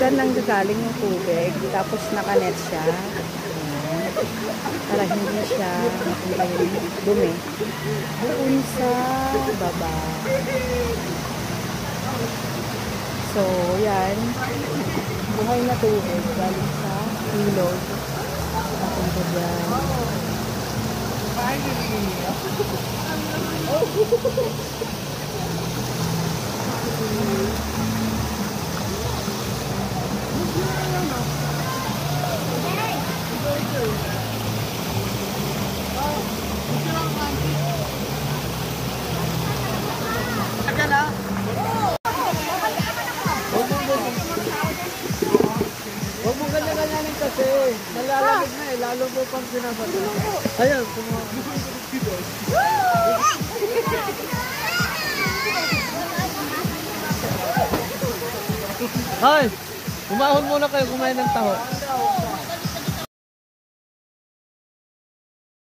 Diyan nang gagaling yung tubig, tapos nakanet siya. Para hindi siya mapunta yung dumi doon sa baba. So, yan. Buhay na tubig galing sa ilog. Papunta dyan. Huwag mo ganyan-ganyanin kasi nalalamig na eh, lalo mo pang sinasabi. Ayun, Hoy! Umahon muna kayo kumain ng taho.